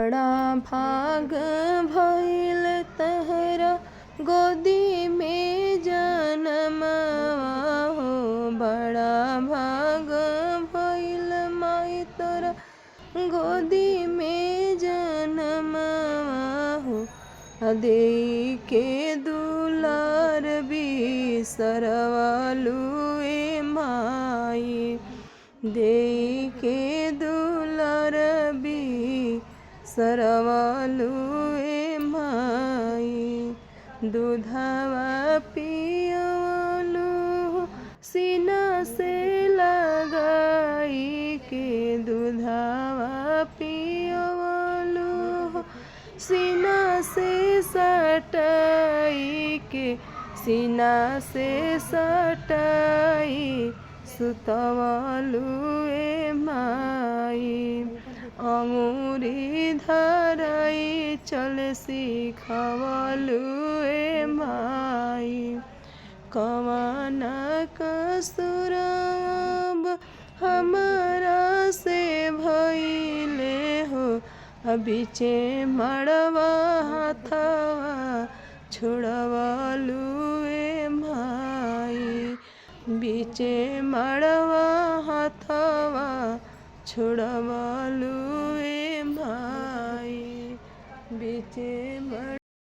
बड़ा भाग भइल तहरा गोदी में जनमवा हो। बड़ा भाग भइल माई तोरा गोदी में जनमवा हो। देई के दुलार बिसरवलु ए माई। देई के दुलार बिसरवलु ए माई। दूधवा पियवलु सीना से लगाई के। दूधवा पियवलु सीना से सटाई के। सीना से सटाई सुतवलु ए माई। अंगूरी धराई चल सिखवलु ए माई। कवन कसुरब हमरा से भइले हो। बीचे मड़वा हाथवा छोड़वलु ए माई। बीचे मड़वा हाथवा छोड़वलु ए माई। बीचे